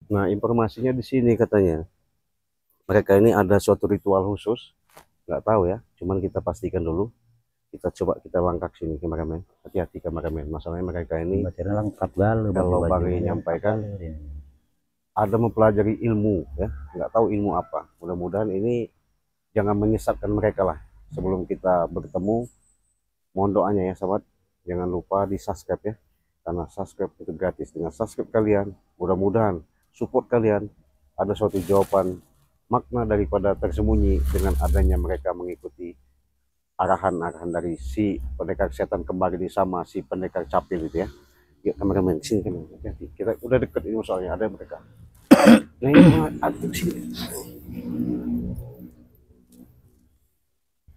Nah, informasinya di sini katanya mereka ini ada suatu ritual khusus, nggak tahu ya, cuman kita pastikan dulu. Kita coba kita langkah sini kameramen, hati-hati kameramen. Masalahnya mereka ini Bajunya lengkap galau, kalau Bang baju-bajunya nyampaikan ada mempelajari ilmu ya, nggak tahu ilmu apa. Mudah-mudahan ini jangan menyesatkan mereka lah. Sebelum kita bertemu, mohon doanya ya sahabat, jangan lupa di subscribe ya, karena subscribe itu gratis. Dengan subscribe kalian, mudah-mudahan support kalian ada suatu jawaban makna daripada tersembunyi dengan adanya mereka mengikuti arahan-arahan dari si pendekar setan kembar ini sama si pendekar capil itu ya. Yuk kameramen sini kan, hati-hati. Kita udah deket ini soalnya ada mereka. Nah ini ada di sini.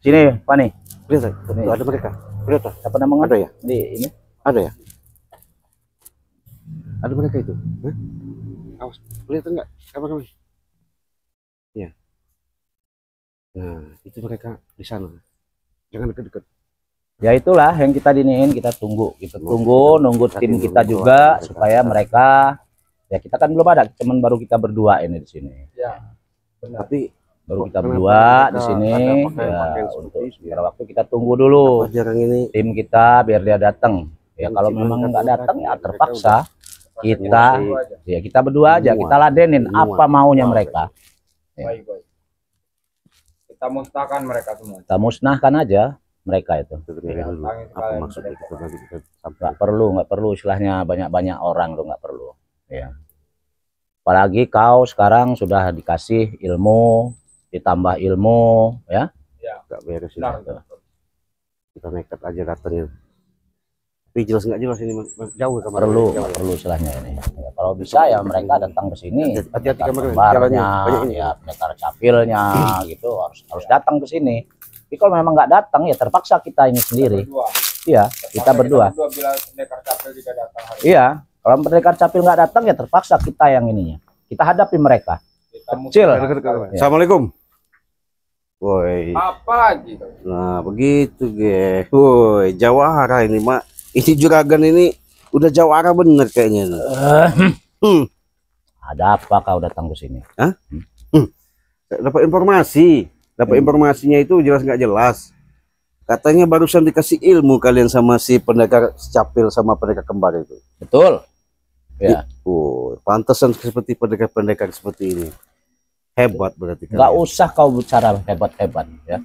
sini Pak nih. Lihat tuh ada mereka. Lihat Apa namanya? ada ya? Di ini. Ada ya? Ada mereka itu. Hah? Awas, lihat enggak? Kameramen. Ya. Nah, itu mereka di sana. Jangan dekat-dekat. Ya itulah yang kita diniin, kita tunggu nunggu tim kita juga mereka. supaya mereka, ya kita kan belum ada, cuman baru kita berdua ini di sini. Ya, benar. Tapi Baru kita berdua di sini ya, untuk sementara waktu kita tunggu dulu jarang ini tim kita biar dia datang. Ya kalau memang nggak datang ya terpaksa kita berdua aja, kita ladenin apa maunya mereka. Baik. Kita musnahkan mereka semua. Kita musnahkan aja mereka itu. apa maksudnya kita nanti kita sampai Nggak perlu istilahnya banyak orang tuh, nggak perlu ya. Apalagi kau sekarang sudah dikasih ilmu, ditambah ilmu ya. nggak beres Benar. kita nekat aja datangnya. Tapi jelas nggak jelas ini jauh ke Perlu istilahnya ini. Ya, kalau bisa ya mereka datang ke sini. Hati-hati kamera Kembarnya, ya pendekar capilnya gitu harus datang ke sini. Tapi kalau memang nggak datang ya terpaksa kita ini sendiri. Iya, kita berdua. Bila pendekar capil juga datang hari Iya, kalau pendekar capil nggak datang ya terpaksa kita yang ininya. Kita hadapi mereka. Kecil. Assalamualaikum. Woi. Apa lagi? Nah, begitu, ge. Woi, jawara ini, Mak. Ini juragan ini udah jawara bener kayaknya. Ada apa kau datang ke sini? Hah? Dapat informasi. Dapat informasinya itu jelas nggak jelas. Katanya barusan dikasih ilmu kalian sama si pendekar capil sama pendekar kembar itu. Betul. Ya. Pantesan seperti pendekar-pendekar seperti ini. Hebat berarti. Nggak usah kau bicara hebat-hebat ya.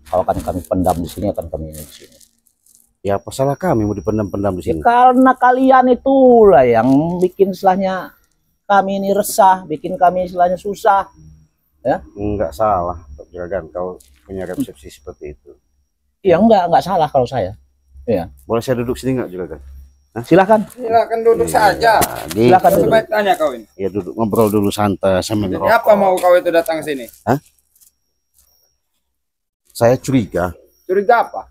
Kalau kan kami pendam di sini, akan kami ini di sini. Ya apa salah kami mau dipendam-pendam di Ya, sini? karena kalian itulah yang bikin istilahnya kami ini resah, bikin kami istilahnya susah. Ya. Enggak salah, juragan. Kau punya resepsi seperti itu. Iya enggak salah kalau saya. Iya. Boleh saya duduk sini enggak juragan? Silakan. Silakan duduk saja. Silakan duduk. Coba tanya kau ini. Ya duduk ngobrol dulu santai sambil Jadi ngerokok. apa mau kau itu datang ke sini? Saya curiga Curiga apa?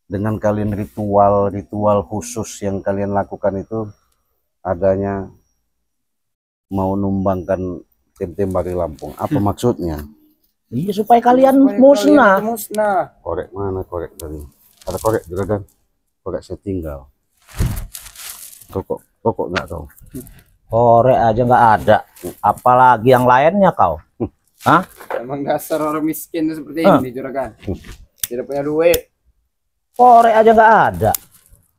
dengan kalian ritual khusus yang kalian lakukan itu adanya mau numbangkan tim-tim Bari Lampung. Apa maksudnya? Iya supaya kalian musnah. Korek mana korek tadi? Ada korek juragan? Korek saya tinggal. Rokok nggak kau? Korek aja nggak ada. Apalagi yang lainnya kau. Hah? Emang dasar orang miskin itu seperti ini, juragan. Tidak punya duit. Korek aja nggak ada.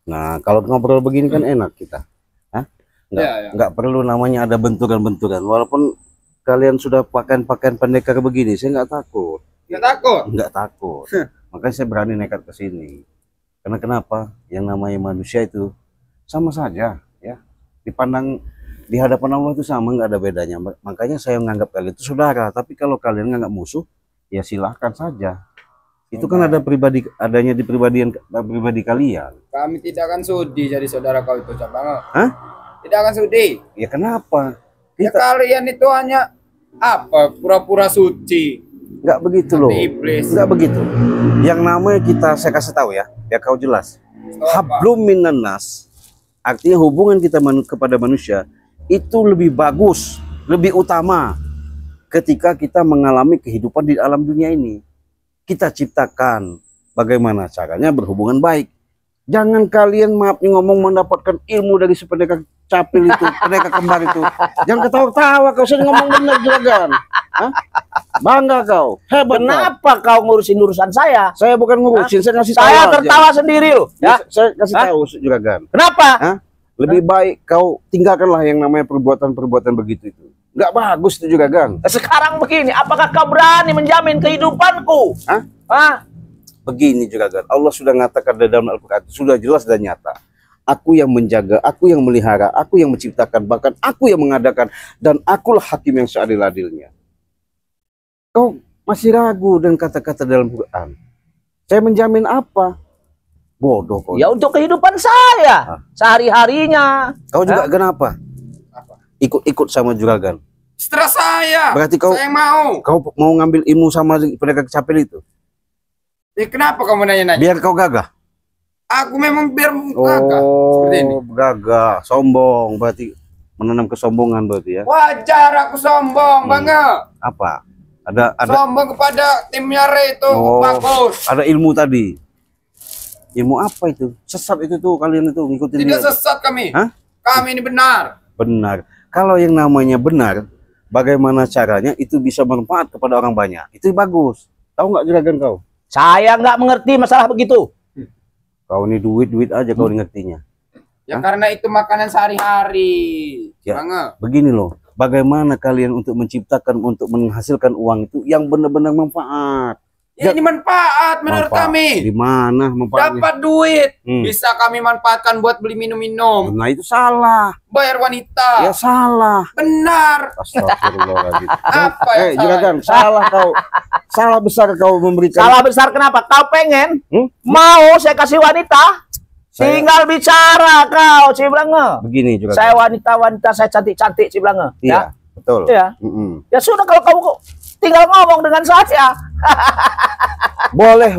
Nah, kalau ngobrol begini kan enak kita. Hah? Nggak perlu namanya ada benturan-benturan. Walaupun kalian sudah pakaian pendekar begini, saya nggak takut. Nggak takut? Nggak takut. Makanya saya berani nekat ke sini. Karena kenapa? Yang namanya manusia itu sama saja, ya. Dipandang di hadapan Allah itu sama, nggak ada bedanya. Makanya saya menganggap kalian itu saudara. Tapi kalau kalian nganggap musuh, ya silahkan saja. Itu kan ada adanya di pribadi kalian. Kami tidak akan sudi jadi saudara kau itu, Cabang. Hah? Tidak akan sudi. Ya kenapa? Ya kalian itu hanya apa? Pura-pura suci. Nggak begitu loh. Iblis. Nggak begitu. Yang namanya saya kasih tahu ya, biar kau jelas. Hablum minan nas. Artinya hubungan kita kepada manusia itu lebih bagus, lebih utama ketika kita mengalami kehidupan di alam dunia ini. Kita ciptakan bagaimana caranya berhubungan baik. Jangan kalian maaf nih ngomong mendapatkan ilmu dari sependekar capil itu, pendekar kembar itu. Jangan ketawa-tawa kau, saya ngomong benar juragan. Hah? Bangga kau, hebat. Kenapa kau ngurusin urusan saya? Saya bukan ngurusin, saya ngasih tahu Saya aja. tertawa sendiri loh. Ya? Saya kasih tahu juragan. Kenapa? Hah? Lebih baik kau tinggalkanlah yang namanya perbuatan-perbuatan begitu itu. Nggak bagus itu juragan. Sekarang begini, apakah kau berani menjamin kehidupanku? Hah? Hah? Begini juragan, Allah sudah mengatakan dalam Al-Quran, sudah jelas dan nyata. Aku yang menjaga, aku yang melihara, aku yang menciptakan, bahkan aku yang mengadakan, dan akulah hakim yang seadil-adilnya. Kau masih ragu dengan kata-kata dalam Quran. Saya menjamin apa? Bodoh kau. Ya untuk kehidupan saya, sehari-harinya. Kau juga kenapa? Ikut-ikut sama juragan. Setelah saya. Berarti kau Saya yang mau. kau mau ngambil ilmu sama pendekar capil itu? Kenapa kamu nanya-nanya? Biar kau gagah. Aku memang biar gagah seperti ini. Gagah, sombong, berarti menanam kesombongan berarti ya. Wajar aku sombong, Bangga. Apa? Ada Sombong kepada timnya Re itu bagus. ada ilmu tadi. Ilmu apa itu? Sesat itu tuh kalian itu ngikutin Tidak dia. sesat kami. Hah? Kami ini benar. Benar. Kalau yang namanya benar, bagaimana caranya itu bisa bermanfaat kepada orang banyak. Itu bagus. Tahu nggak juragan kau? Saya nggak mengerti masalah begitu. Kau ini duit aja kau ngertinya. Ya karena itu makanan sehari-hari. Ya. Bangga. Begini loh, bagaimana kalian untuk menciptakan, untuk menghasilkan uang itu yang benar-benar manfaat. Ya, ini manfaat menurut kami. Di mana manfaatnya? Dapat duit. Hmm. Bisa kami manfaatkan buat beli minum-minum. Nah itu salah. Bayar wanita. Ya salah. Benar. Astagfirullahaladzim. Apa yang salah? juragan, salah kau. Salah besar kau memberikan. Salah besar kenapa? Kau pengen? Mau saya kasih wanita? Tinggal bicara kau, Ciblange. Begini juragan. Saya wanita-wanita, saya cantik-cantik, Ciblange. Iya, betul. Ya. Mm-mm. Ya sudah kalau kamu tinggal ngomong dengan saya. Boleh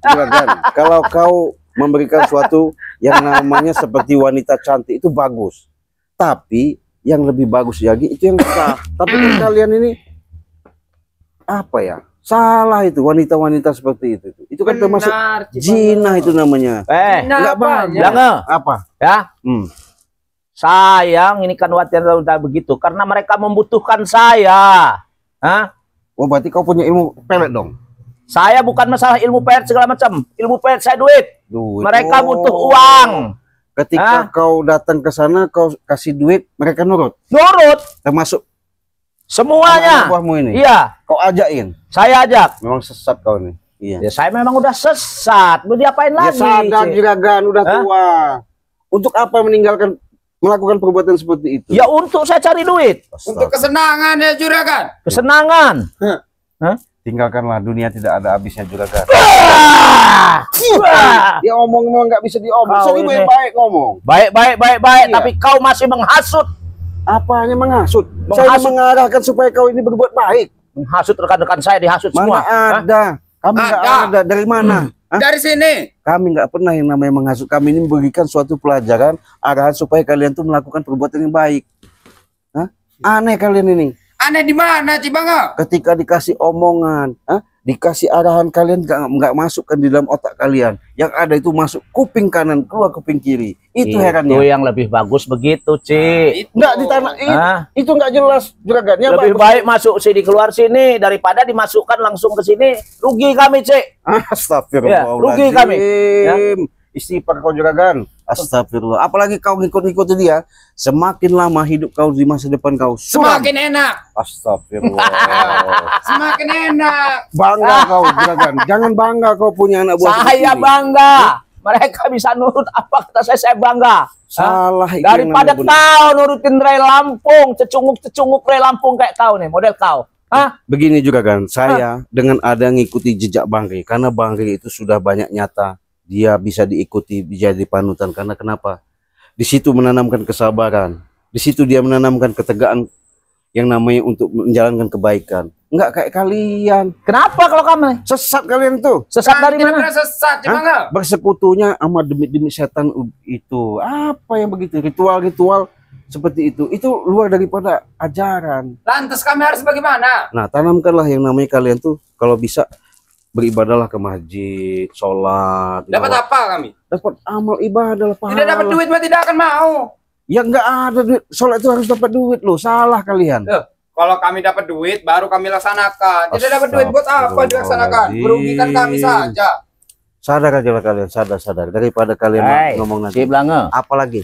juragan. Kalau kau memberikan suatu yang namanya seperti wanita cantik itu bagus. Tapi yang lebih bagus lagi itu yang sah. Tapi kan kalian ini apa ya? Salah itu wanita-wanita seperti itu. Itu kan termasuk zina itu namanya. Enggak bagus. Blange. Apa? Ya. Sayang ini kan wanita begitu karena mereka membutuhkan saya. Hah? Oh berarti kau punya ilmu pelet dong? Saya bukan masalah ilmu pelet segala macam. Ilmu pelet saya duit. Mereka butuh uang. Ketika kau datang ke sana, kau kasih duit, mereka nurut. Nurut. Termasuk semuanya. buahmu ini. Iya. Kau ajakin. Saya ajak. Memang sesat kau nih. Iya. Ya, saya memang udah sesat. Mau diapain Ya lagi? sadar juragan, udah tua. Untuk apa melakukan perbuatan seperti itu? Ya untuk saya cari duit. Untuk kesenangan ya juragan. Kesenangan. Hah? Tinggalkanlah, dunia tidak ada habisnya juragan. Ah! Dia ngomong nggak bisa diomong. Kau Saya ini. baik-baik ngomong. Baik. Iya. Tapi kau masih menghasut. Apanya menghasut? Saya mengarahkan supaya kau ini berbuat baik. Menghasut rekan-rekan saya, dihasut Mana semua. ada? Kami nggak ada. Dari mana? Hah? Dari sini. Kami nggak pernah yang namanya menghasut. Kami ini memberikan suatu pelajaran, arahan supaya kalian tuh melakukan perbuatan yang baik. Hah? Aneh kalian ini. Aneh di mana, Cibanga? Ketika dikasih omongan, dikasih arahan, kalian nggak masukkan di dalam otak kalian. Yang ada itu masuk kuping kanan, keluar kuping kiri. Itu herannya. Itu yang lebih bagus begitu, Ci. Nggak di tanah itu nggak jelas juragan. Yang Lebih bagus. baik masuk sini keluar sini daripada dimasukkan langsung ke sini. Rugi kami, Ci. Astagfirullahaladzim. Ya, rugi kami. Ya. Istighfar kau juragan. Astagfirullah. Apalagi kau ngikut-ngikut dia, semakin lama hidup kau di masa depan kau suram. Semakin enak. Astagfirullah. Semakin enak. Bangga kau juragan. Jangan bangga kau punya anak buah. Saya bangga. Mereka bisa nurut apa kata saya bangga. Salah. Daripada kau nurutin Ray Lampung, cecunguk Ray Lampung kayak kau nih, model kau. Hah? Begini juragan, saya dengan ada ngikuti jejak Bang Ri, karena Bang Ri itu sudah banyak nyata. Dia bisa diikuti, jadi panutan. Karena kenapa? Di situ menanamkan kesabaran. Di situ dia menanamkan ketegaan yang namanya untuk menjalankan kebaikan. Enggak kayak kalian. Kenapa kalau kamu? Sesat kalian tuh. Sesat dari Tidak mana? pernah sesat, Cibanga. Bersekutunya sama demi setan itu. Apa yang begitu? Ritual-ritual seperti itu luar daripada ajaran. Lantas kami harus bagaimana? Nah, tanamkanlah yang namanya kalian tuh kalau bisa beribadahlah ke masjid, sholat. Dapat apa kami? Dapat amal ibadah lah, pahala. Tidak dapat duit mah tidak akan mau. Ya nggak ada duit. Sholat itu harus dapat duit loh. Salah kalian. Kalau kami dapat duit, baru kami laksanakan. Tidak dapat duit buat apa dilaksanakan? Merugikan kami saja. Sadar aja lah kalian, sadar. Daripada kalian ngomong nanti. Cik Blange. Apalagi?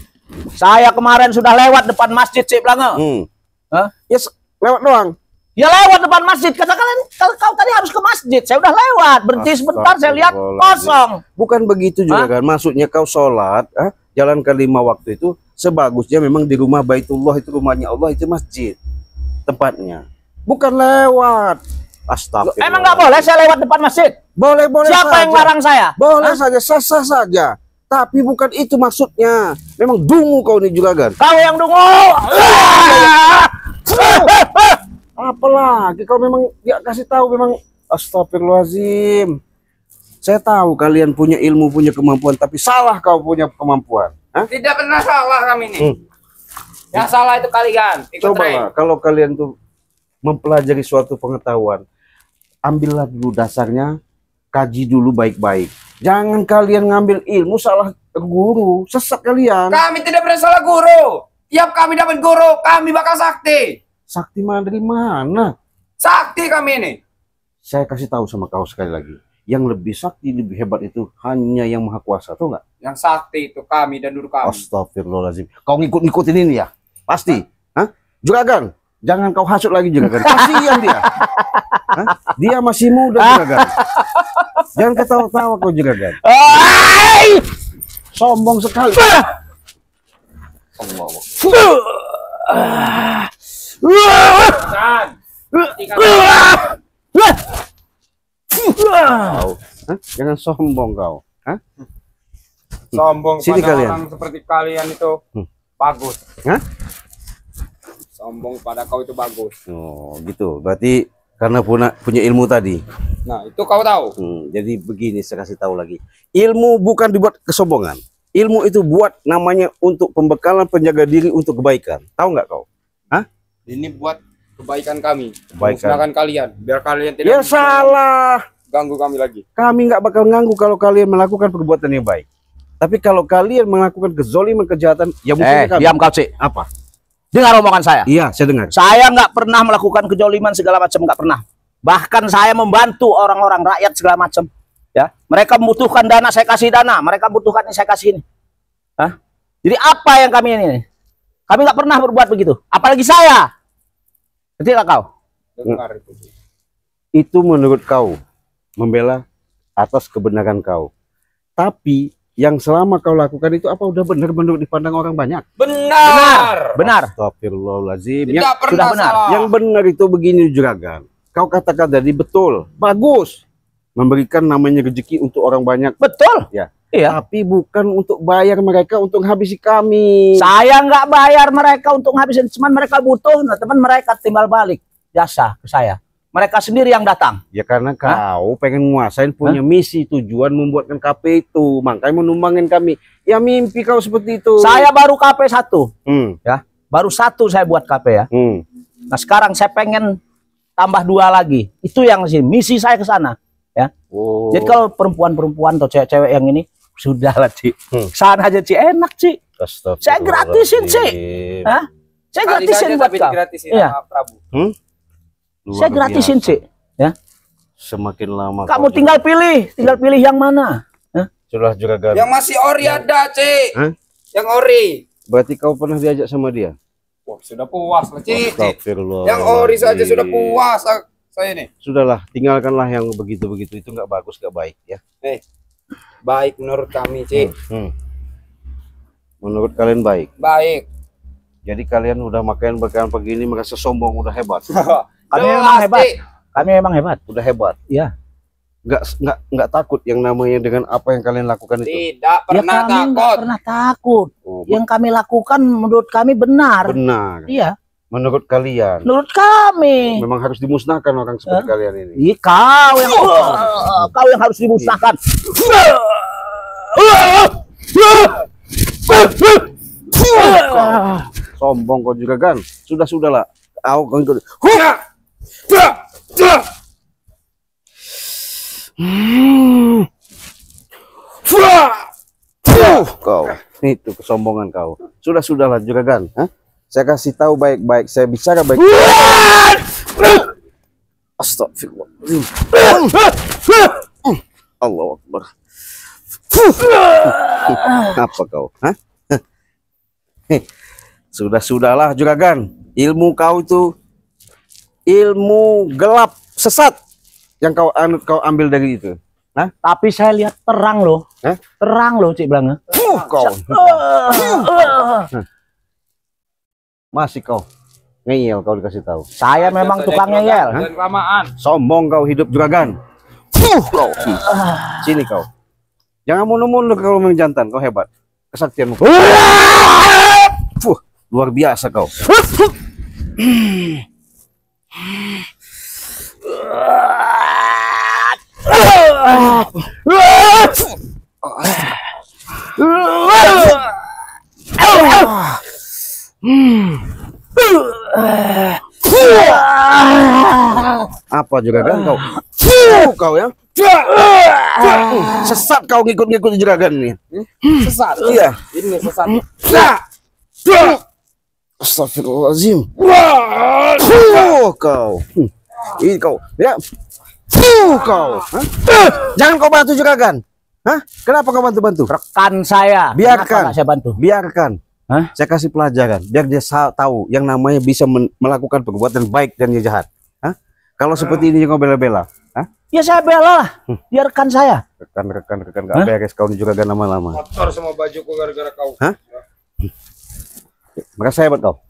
Saya kemarin sudah lewat depan masjid, Cik Blange. Hah? Ya lewat doang. Ya lewat depan masjid. Kata kalian, kau tadi harus ke masjid. Saya udah lewat. Berhenti sebentar, saya lihat kosong. Bukan begitu juga kan. Maksudnya kau sholat, jalankan 5 waktu itu, sebagusnya memang di rumah Baitullah, itu rumahnya Allah, itu masjid tempatnya. Bukan lewat. Astagfirullah. Emang nggak boleh saya lewat depan masjid? Boleh Siapa saja. yang larang saya? Boleh saja, sah-sah saja. Tapi bukan itu maksudnya. Memang dungu kau nih juragan. Kau yang dungu. Apalagi kau memang dia kasih tahu memang. Astagfirullahaladzim. Saya tahu kalian punya ilmu, punya kemampuan, tapi salah kau punya kemampuan. Tidak pernah salah kami ini. Yang salah itu kalian. Cobalah kalau kalian tuh mempelajari suatu pengetahuan, ambillah dulu dasarnya, kaji dulu baik-baik. Jangan kalian ngambil ilmu salah guru, sesat kalian. Kami tidak pernah salah guru. Tiap kami dapat guru, kami bakal sakti. Sakti dari mana? Sakti kami ini. Saya kasih tahu sama kau sekali lagi. Yang lebih sakti, lebih hebat itu hanya yang maha kuasa, tuh nggak? Yang sakti itu kami dan guru kami. Astagfirullahaladzim. Kau ngikut-ngikutin ini ya? Pasti. Juragan, jangan kau hasut lagi juragan. Kasihan dia. Dia masih muda juragan. Jangan ketawa-tawa kau juragan. Sombong sekali. Jangan sombong kau. Sombong Sini pada kalian. orang seperti kalian itu bagus. Sombong pada kau itu bagus. Oh gitu. Berarti karena punya ilmu tadi. Nah itu kau tahu. Jadi begini, saya kasih tahu lagi. Ilmu bukan dibuat kesombongan. Ilmu itu buat namanya untuk pembekalan, penjaga diri untuk kebaikan. Tahu nggak kau? Ini buat kebaikan kami. Kebaikan. Memusnahkan kalian. Biar kalian tidak Ya salah. ganggu kami lagi. Kami nggak bakal ganggu kalau kalian melakukan perbuatan yang baik. Tapi kalau kalian melakukan kezoliman, kejahatan, ya mungkin kami. Diam kau, Cik. Apa? Dengar omongan saya. Iya, saya dengar. Saya nggak pernah melakukan kejoliman segala macam, nggak pernah. Bahkan saya membantu orang-orang rakyat segala macam. Ya, mereka membutuhkan dana, saya kasih dana. Mereka membutuhkan ini, saya kasih ini. Jadi apa yang kami ini? Kami nggak pernah berbuat begitu. Apalagi saya. Ngerti nggak kau? Dengar itu. Itu menurut kau membela atas kebenaran kau. Tapi yang selama kau lakukan itu apa udah benar menurut dipandang orang banyak? Benar. Astagfirullahaladzim. Tidak pernah sudah benar. salah. Yang benar itu begini juragan. Kau katakan tadi betul, bagus. Memberikan namanya rezeki untuk orang banyak. Betul. Ya. Iya. Tapi bukan untuk bayar mereka untuk habisi kami. Saya nggak bayar mereka untuk ngabisin, cuman mereka butuh, nah teman mereka timbal balik jasa ke saya. Mereka sendiri yang datang. Ya karena kau pengen nguasain, punya misi, tujuan membuatkan KP itu, makanya menumbangin kami. Ya mimpi kau seperti itu. Saya baru KP 1, ya. Baru 1 saya buat KP ya. Nah sekarang saya pengen tambah 2 lagi. Itu yang sih misi saya ke sana. Ya. Oh. Jadi kalau perempuan-perempuan atau cewek-cewek yang ini sudah lah, Cik. Sana aja, Cik, enak, Cik. Saya gratisin, Cik. Saya gratisin buat kau. Iya. Prabu. Saya gratisin, Cik. Ya. Semakin lama Kamu tinggal pilih yang mana. Sudah juragan. Yang masih ori ada, Cik. Yang ori. Berarti kau pernah diajak sama dia? Wah, sudah puas lah, Cik. Astagfirullah. Yang ori saja sudah puas saya nih. Sudahlah, tinggalkanlah yang begitu-begitu, itu nggak bagus, nggak baik ya. Baik menurut kami, Cik. Menurut kalian baik. Baik. Jadi kalian udah makan begini merasa sombong, udah hebat. Kami memang hebat. Kami memang hebat. Udah hebat. Iya. Nggak takut yang namanya dengan apa yang kalian lakukan itu. Tidak pernah kami nggak takut. pernah takut. Oh, Yang kami lakukan menurut kami benar. benar. Iya. Menurut kalian Menurut kami. memang harus dimusnahkan orang seperti kalian ini. Iya, kau yang harus dimusnahkan. Sombong kau juga kan. Sudahlah. Kau Itu kesombongan kau. Sudahlah juragan. Hah? Saya kasih tahu baik-baik. Saya bicara baik. Astagfirullahaladzim. Allahu Akbar. Apa kau? Hah? Sudahlah juragan. Ilmu kau itu ilmu gelap sesat yang kau anut, kau ambil dari itu. Hah? Tapi saya lihat terang loh. Hah? Terang loh, Cik Blange. Kau. Masih kau ngeyel, kau dikasih tahu. Saya memang tukang ngeyel. Dan kelamaan. Sombong kau hidup juragan. Kau. Sini kau. Jangan mundur-mundur kalau menjantan, kau hebat. Kesaktianmu. Luar biasa kau. Apa juragan kau? Kau ya? Sesat kau ngikut-ngikut juragan ini. Sesat. Iya. Ini sesat. Astagfirullahaladzim. Kau. Ini kau. Ya. Kau. Hah? Jangan kau bantu juragan. Hah? Kenapa kau bantu-bantu? Rekan saya. Biarkan. Kenapa nggak saya bantu? Biarkan. Hah? Saya kasih pelajaran biar dia tahu yang namanya bisa melakukan perbuatan baik dan yang jahat. Hah? Kalau seperti ini kau bela-bela. Hah? Ya saya bela lah. Dia rekan saya. Rekan gak beres kau juga gak lama-lama. Kotor semua bajuku gara-gara kau. Hah? Merasa hebat kau.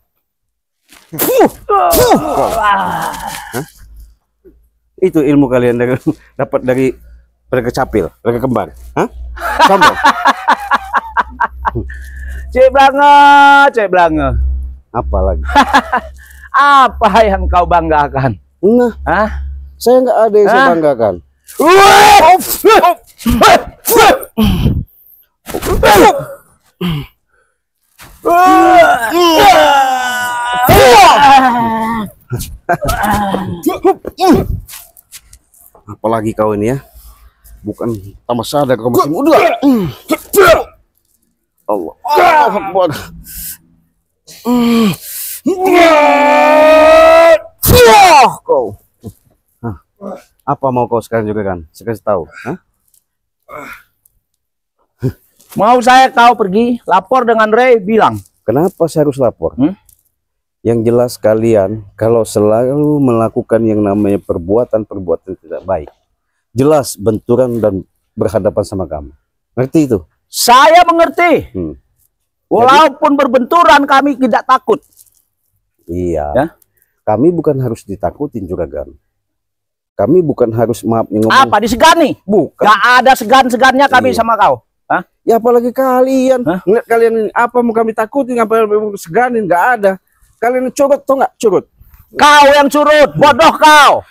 Hah? Itu ilmu kalian dapat dari mereka capil, mereka kembar. Hah? Sombong. Cik Blange. Apa lagi? Apa yang kau banggakan? Nah, Hah? saya nggak ada yang saya banggakan. Apalagi kau ini ya, bukan tambah sadar kau masih muda. Allah Akbar. Kau. Hah. Apa mau kau sekarang juga kan? Saya kasih tahu. Hah? Mau saya kau pergi lapor dengan Ray, bilang. Kenapa saya harus lapor? Yang jelas kalian kalau selalu melakukan yang namanya perbuatan-perbuatan tidak baik, jelas benturan dan berhadapan sama kamu. Ngerti itu? Saya mengerti. Walaupun berbenturan kami tidak takut. Iya. Ya? Kami bukan harus ditakutin juragan. Kami bukan harus ngomong. Apa disegani? Bukan. Gak ada segan-segannya kami sama kau. Hah? Ya apalagi kalian. Hah? Ngeliat kalian ini, apa mau kami takutin, apa mau seganin, nggak ada. Kalian curut tuh nggak curut? Kau yang curut, bodoh kau.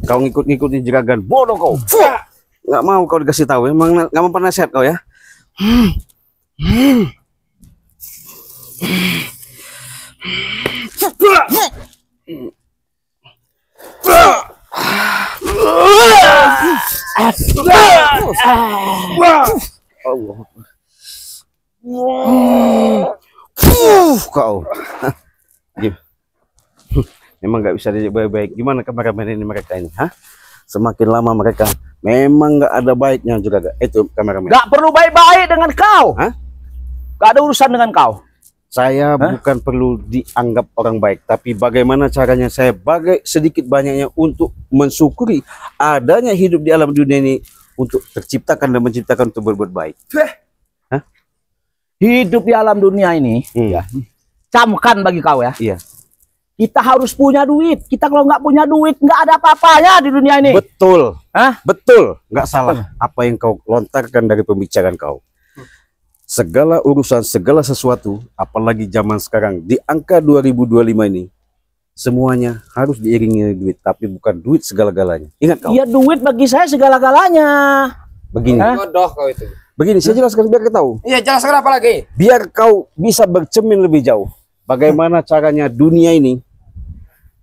Kau ngikut-ngikutin juragan, bodoh kau. Nggak mau kau dikasih tahu, emang nggak mau nasihat kau ya. Allah. Kau. Memang nggak bisa diajak baik-baik. Gimana kameramen ini mereka ini? Hah? Semakin lama mereka memang nggak ada baiknya juga. Itu kameramen. Gak perlu baik-baik dengan kau. Hah? Gak ada urusan dengan kau. Saya bukan perlu dianggap orang baik, tapi bagaimana caranya saya sedikit banyaknya untuk mensyukuri adanya hidup di alam dunia ini untuk terciptakan dan menciptakan untuk berbuat baik. Hah? Hidup di alam dunia ini, ya, camkan bagi kau ya. Iya. Kita harus punya duit. Kita kalau nggak punya duit, nggak ada apa-apanya di dunia ini. Betul. Hah? Betul. Nggak salah apa yang kau lontarkan dari pembicaraan kau. Segala urusan, segala sesuatu, apalagi zaman sekarang di angka 2025 ini, semuanya harus diiringi duit, tapi bukan duit segala-galanya. Ingat kau? Iya, duit bagi saya segala-galanya. Begini. Bodoh kau itu. Begini, saya jelaskan biar kau tahu. Iya, jelaskan apa lagi? Biar kau bisa bercermin lebih jauh. Bagaimana caranya dunia ini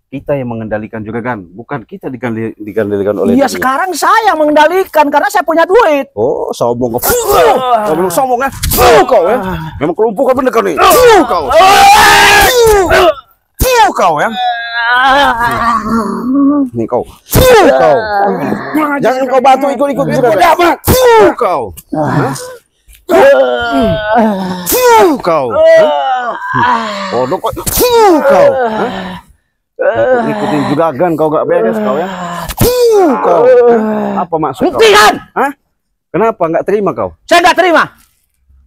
kita yang mengendalikan juragan, bukan kita dikendalikan oleh Iya, dunia. sekarang saya mengendalikan karena saya punya duit. Oh, sombong kau. Kau belum sombong kan? Kau ya. Memang kelumpukan bener kau nih. Kau. Kau ya. Nih kau. Kau. Jangan kau batu ikut-ikut juragan. Kau. Kau. Oh, kau. Kau. Ikutin juragan kau gak beres kau ya. Kau. Apa maksud kau? Buktikan. Hah? Kenapa nggak terima kau? Saya nggak terima.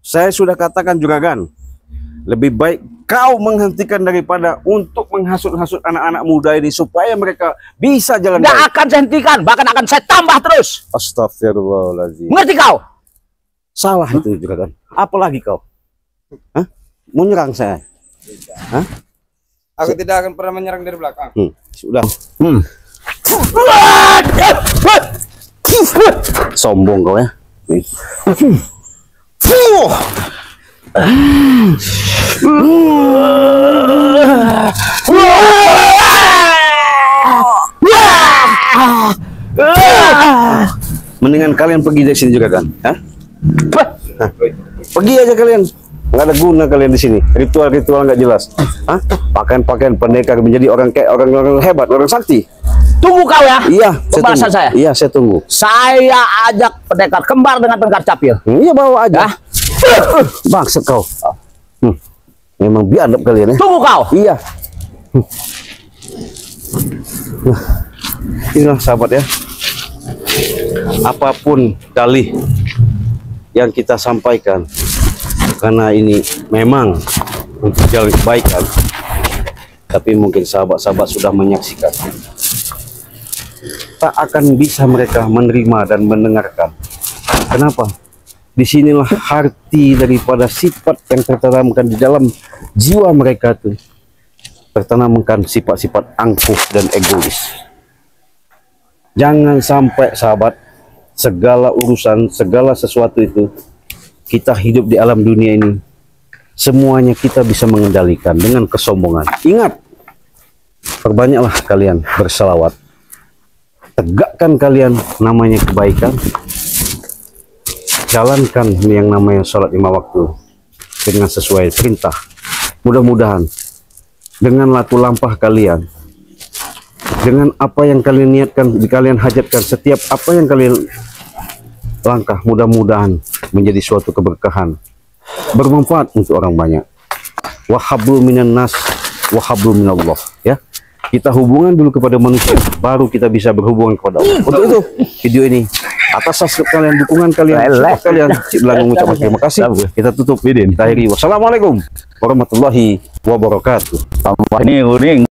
Saya sudah katakan juragan, lebih baik kau menghentikan daripada untuk menghasut-hasut anak-anak muda ini supaya mereka bisa jalan Nggak baik. akan saya hentikan, bahkan akan saya tambah terus. Astagfirullahaladzim. Mengerti kau? Salah itu juragan. Apalagi kau? Hah? Mau nyerang saya? Hah? Aku tidak akan pernah menyerang dari belakang. Sudah. Sombong kau ya. Mendingan kalian pergi dari sini juragan. Hah? Pergi aja kalian. Nggak ada guna kalian di sini. Ritual-ritual nggak jelas. Hah? Pakaian-pakaian pendekar menjadi orang kayak orang hebat, orang sakti. Tunggu kau ya. Iya, Pembahasan saya. Iya, saya tunggu. Saya ajak pendekar kembar dengan pendekar capil. Iya, bawa aja. Maksud kau. Memang biadab kalian ya. Tunggu kau. Iya. Nah, inilah sahabat ya. Apapun dalih yang kita sampaikan, karena ini memang untuk jalan kebaikan, tapi mungkin sahabat-sahabat sudah menyaksikan, tak akan bisa mereka menerima dan mendengarkan. Kenapa? Disinilah arti daripada sifat yang tertanamkan di dalam jiwa mereka tuh, tertanamkan sifat-sifat angkuh dan egois. Jangan sampai sahabat, segala urusan, segala sesuatu itu, kita hidup di alam dunia ini, semuanya kita bisa mengendalikan dengan kesombongan. Ingat, perbanyaklah kalian berselawat, tegakkan kalian namanya kebaikan, jalankan yang namanya sholat 5 waktu dengan sesuai perintah. Mudah-mudahan dengan laku lampah kalian, dengan apa yang kalian niatkan, kalian hajatkan, setiap apa yang kalian langkah, mudah-mudahan menjadi suatu keberkahan, bermanfaat untuk orang banyak. Wahablu minan nas, wahablu minallah. Ya, kita hubungan dulu kepada manusia, baru kita bisa berhubungan kepada Allah. Untuk itu video ini, atas subscribe kalian, dukungan kalian, support kalian, Cik Belang mengucapkan terima kasih. Kita tutup video ini. Kita akhiri. Wassalamualaikum warahmatullahi wabarakatuh. Tambah ini uring.